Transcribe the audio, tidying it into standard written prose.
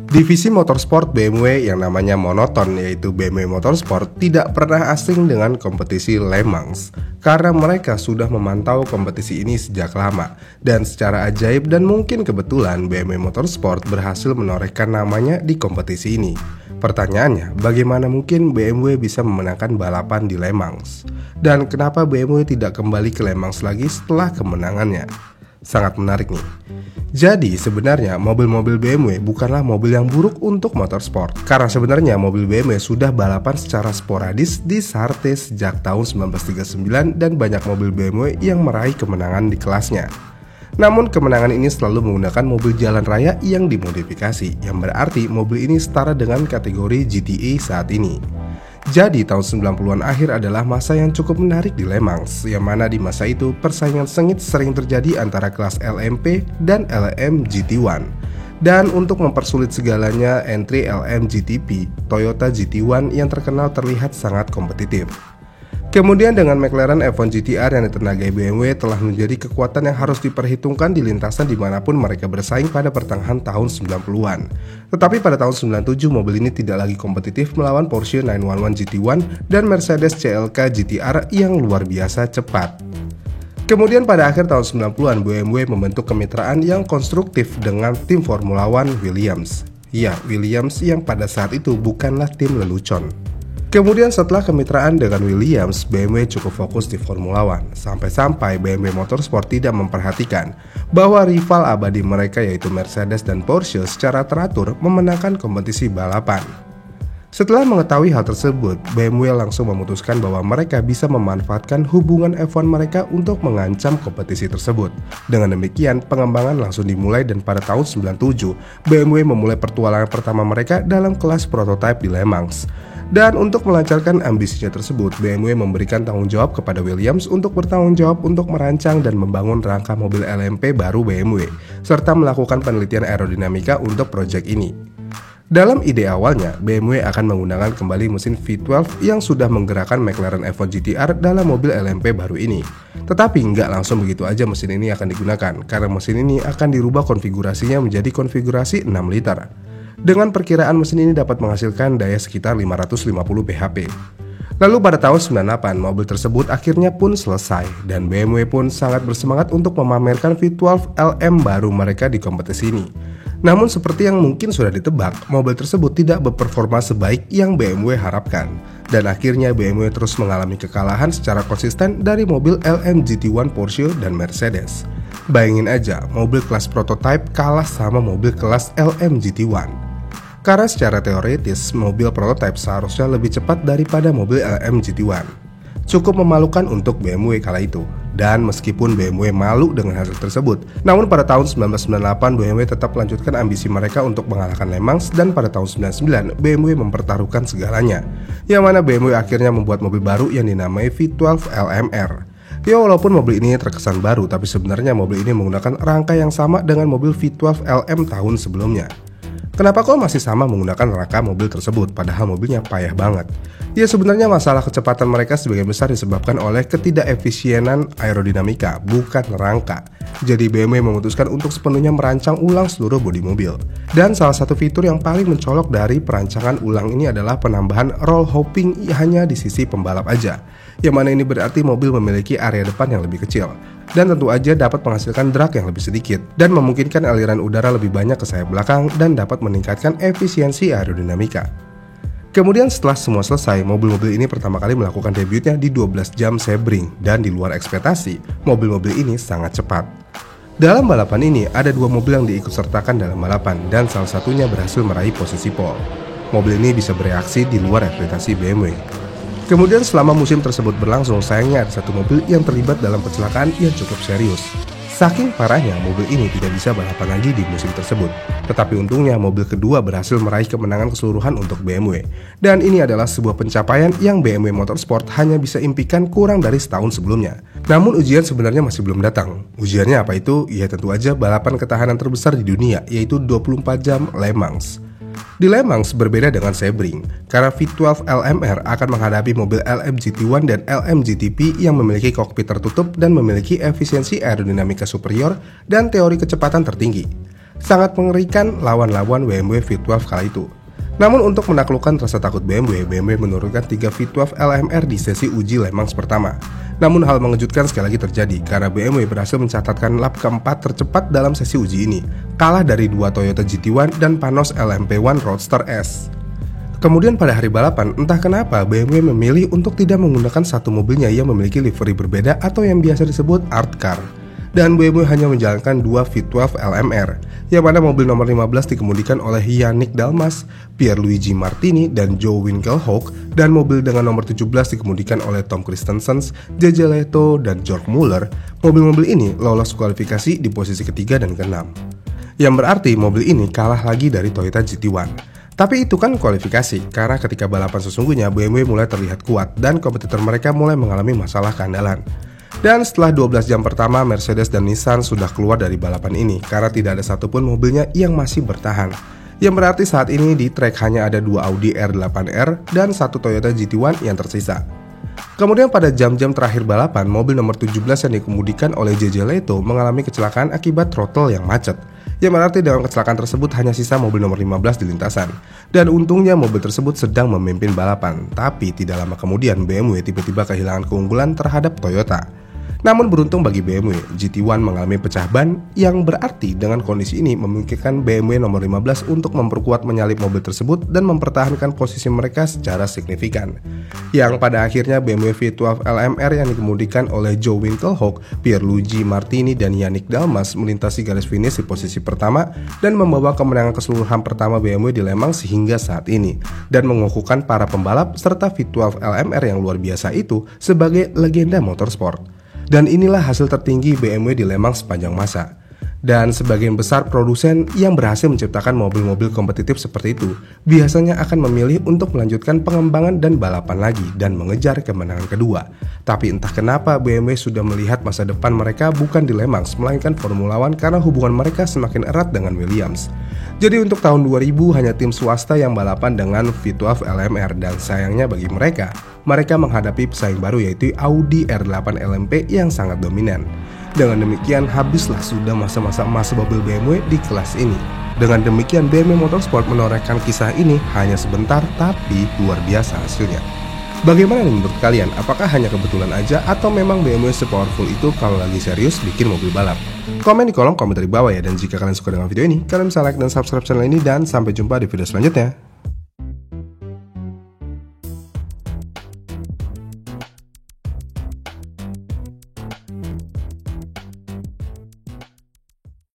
Divisi motorsport BMW yang namanya monoton yaitu BMW Motorsport tidak pernah asing dengan kompetisi Le Mans karena mereka sudah memantau kompetisi ini sejak lama dan secara ajaib dan mungkin kebetulan BMW Motorsport berhasil menorehkan namanya di kompetisi ini. Pertanyaannya, bagaimana mungkin BMW bisa memenangkan balapan di Le Mans? Dan kenapa BMW tidak kembali ke Le Mans lagi setelah kemenangannya? Sangat menarik nih. Jadi sebenarnya mobil-mobil BMW bukanlah mobil yang buruk untuk motorsport. Karena sebenarnya mobil BMW sudah balapan secara sporadis di Sarthe sejak tahun 1939 dan banyak mobil BMW yang meraih kemenangan di kelasnya. Namun kemenangan ini selalu menggunakan mobil jalan raya yang dimodifikasi, yang berarti mobil ini setara dengan kategori GTA saat ini. Jadi tahun 90-an akhir adalah masa yang cukup menarik di Le Mans, yang mana di masa itu persaingan sengit sering terjadi antara kelas LMP dan LM GT1. Dan untuk mempersulit segalanya, entry LM GTP, Toyota GT1 yang terkenal terlihat sangat kompetitif. Kemudian dengan McLaren F1 GTR yang ditenagai BMW telah menjadi kekuatan yang harus diperhitungkan di lintasan dimanapun mereka bersaing pada pertengahan tahun 90-an. Tetapi pada tahun 97 mobil ini tidak lagi kompetitif melawan Porsche 911 GT1 dan Mercedes CLK GTR yang luar biasa cepat. Kemudian pada akhir tahun 90-an BMW membentuk kemitraan yang konstruktif dengan tim Formula One Williams. Ya, Williams yang pada saat itu bukanlah tim lelucon. Kemudian setelah kemitraan dengan Williams, BMW cukup fokus di Formula One, sampai-sampai BMW Motorsport tidak memperhatikan bahwa rival abadi mereka yaitu Mercedes dan Porsche secara teratur memenangkan kompetisi balapan. Setelah mengetahui hal tersebut, BMW langsung memutuskan bahwa mereka bisa memanfaatkan hubungan F1 mereka untuk mengancam kompetisi tersebut. Dengan demikian, pengembangan langsung dimulai dan pada tahun 97, BMW memulai pertualangan pertama mereka dalam kelas prototipe di Le Mans. Dan untuk melancarkan ambisinya tersebut, BMW memberikan tanggung jawab kepada Williams untuk bertanggung jawab untuk merancang dan membangun rangka mobil LMP baru BMW, serta melakukan penelitian aerodinamika untuk proyek ini. Dalam ide awalnya, BMW akan menggunakan kembali mesin V12 yang sudah menggerakkan McLaren F1 GTR dalam mobil LMP baru ini. Tetapi nggak langsung begitu aja mesin ini akan digunakan, karena mesin ini akan dirubah konfigurasinya menjadi konfigurasi 6 liter. Dengan perkiraan mesin ini dapat menghasilkan daya sekitar 550 bhp. Lalu pada tahun 98, mobil tersebut akhirnya pun selesai dan BMW pun sangat bersemangat untuk memamerkan V12 LM baru mereka di kompetisi ini. Namun seperti yang mungkin sudah ditebak, mobil tersebut tidak berperforma sebaik yang BMW harapkan. Dan akhirnya BMW terus mengalami kekalahan secara konsisten dari mobil LM GT1 Porsche dan Mercedes. Bayangin aja, mobil kelas prototype kalah sama mobil kelas LM GT1. Karena secara teoritis, mobil prototipe seharusnya lebih cepat daripada mobil LM GT1. Cukup memalukan untuk BMW kala itu. Dan meskipun BMW malu dengan hasil tersebut, namun pada tahun 1998 BMW tetap melanjutkan ambisi mereka untuk mengalahkan Le Mans dan pada tahun 99 BMW mempertaruhkan segalanya. Yang mana BMW akhirnya membuat mobil baru yang dinamai V12 LMR. Ya walaupun mobil ini terkesan baru, tapi sebenarnya mobil ini menggunakan rangka yang sama dengan mobil V12 LM tahun sebelumnya. Kenapa kok masih sama menggunakan rangka mobil tersebut padahal mobilnya payah banget? Ya sebenarnya masalah kecepatan mereka sebagian besar disebabkan oleh ketidakefisienan aerodinamika, bukan rangka. Jadi BMW memutuskan untuk sepenuhnya merancang ulang seluruh bodi mobil. Dan salah satu fitur yang paling mencolok dari perancangan ulang ini adalah penambahan roll hopping hanya di sisi pembalap aja. Yang mana ini berarti mobil memiliki area depan yang lebih kecil. Dan tentu aja dapat menghasilkan drag yang lebih sedikit dan memungkinkan aliran udara lebih banyak ke sayap belakang dan dapat meningkatkan efisiensi aerodinamika. Kemudian setelah semua selesai, mobil-mobil ini pertama kali melakukan debutnya di 12 jam Sebring dan di luar ekspektasi, mobil-mobil ini sangat cepat. Dalam balapan ini ada dua mobil yang diikutsertakan dalam balapan dan salah satunya berhasil meraih posisi pole. Mobil ini bisa bereaksi di luar ekspektasi BMW. Kemudian selama musim tersebut berlangsung, sayangnya ada satu mobil yang terlibat dalam kecelakaan yang cukup serius. Saking parahnya, mobil ini tidak bisa balapan lagi di musim tersebut. Tetapi untungnya mobil kedua berhasil meraih kemenangan keseluruhan untuk BMW. Dan ini adalah sebuah pencapaian yang BMW Motorsport hanya bisa impikan kurang dari setahun sebelumnya. Namun ujian sebenarnya masih belum datang. Ujiannya apa itu? Ya tentu aja balapan ketahanan terbesar di dunia, yaitu 24 jam Le Mans. Di Le Mans berbeda dengan Sebring, karena V12 LMR akan menghadapi mobil LM GT1 dan LM GTP yang memiliki kokpit tertutup dan memiliki efisiensi aerodinamika superior dan teori kecepatan tertinggi. sangat mengerikan lawan-lawan BMW V12 kala itu. Namun untuk menaklukkan rasa takut BMW menurunkan 3 V12 LMR di sesi uji Le Mans pertama. Namun hal mengejutkan sekali lagi terjadi karena BMW berhasil mencatatkan lap keempat tercepat dalam sesi uji ini, kalah dari 2 Toyota GT1 dan Panos LMP1 Roadster S. Kemudian pada hari balapan, entah kenapa BMW memilih untuk tidak menggunakan satu mobilnya yang memiliki livery berbeda atau yang biasa disebut Art Car. Dan BMW hanya menjalankan 2 V12 LMR, yang mana mobil nomor 15 dikemudikan oleh Yannick Dalmas, Pierluigi Martini, dan Joe Winkelhock, dan mobil dengan nomor 17 dikemudikan oleh Tom Kristensen, JJ Lehto, dan George Muller. Mobil-mobil ini lolos kualifikasi di posisi ketiga dan keenam. Yang berarti mobil ini kalah lagi dari Toyota GT1. Tapi itu kan kualifikasi, karena ketika balapan sesungguhnya BMW mulai terlihat kuat dan kompetitor mereka mulai mengalami masalah keandalan. Dan setelah 12 jam pertama, Mercedes dan Nissan sudah keluar dari balapan ini karena tidak ada satupun mobilnya yang masih bertahan. Yang berarti saat ini di trek hanya ada 2 Audi R8R dan 1 Toyota GT1 yang tersisa. Kemudian pada jam-jam terakhir balapan, mobil nomor 17 yang dikemudikan oleh JJ Lehto mengalami kecelakaan akibat throttle yang macet. Yang berarti dalam kecelakaan tersebut hanya sisa mobil nomor 15 di lintasan. Dan untungnya mobil tersebut sedang memimpin balapan, tapi tidak lama kemudian BMW tiba-tiba kehilangan keunggulan terhadap Toyota. Namun beruntung bagi BMW, GT1 mengalami pecah ban yang berarti dengan kondisi ini memungkinkan BMW nomor 15 untuk memperkuat menyalip mobil tersebut dan mempertahankan posisi mereka secara signifikan. Yang pada akhirnya BMW V12 LMR yang dikemudikan oleh Joe Winkelhock, Pierluigi Martini, dan Yannick Dalmas melintasi garis finish di posisi pertama dan membawa kemenangan keseluruhan pertama BMW di Le Mans hingga saat ini, dan mengukuhkan para pembalap serta V12 LMR yang luar biasa itu sebagai legenda motorsport. Dan inilah hasil tertinggi BMW di Le Mans sepanjang masa. Dan sebagian besar produsen yang berhasil menciptakan mobil-mobil kompetitif seperti itu biasanya akan memilih untuk melanjutkan pengembangan dan balapan lagi dan mengejar kemenangan kedua. Tapi entah kenapa BMW sudah melihat masa depan mereka bukan di Le Mans melainkan Formula One karena hubungan mereka semakin erat dengan Williams. Jadi untuk tahun 2000 hanya tim swasta yang balapan dengan V12 LMR, dan sayangnya bagi mereka menghadapi pesaing baru yaitu Audi R8 LMP yang sangat dominan. Dengan demikian habislah sudah masa-masa emas mobil BMW di kelas ini. Dengan demikian BMW Motorsport menorehkan kisah ini hanya sebentar tapi luar biasa hasilnya. Bagaimana nih menurut kalian? Apakah hanya kebetulan aja atau memang BMW sepowerful itu kalau lagi serius bikin mobil balap? Komen di kolom komentar di bawah ya, dan jika kalian suka dengan video ini, kalian bisa like dan subscribe channel ini, dan sampai jumpa di video selanjutnya.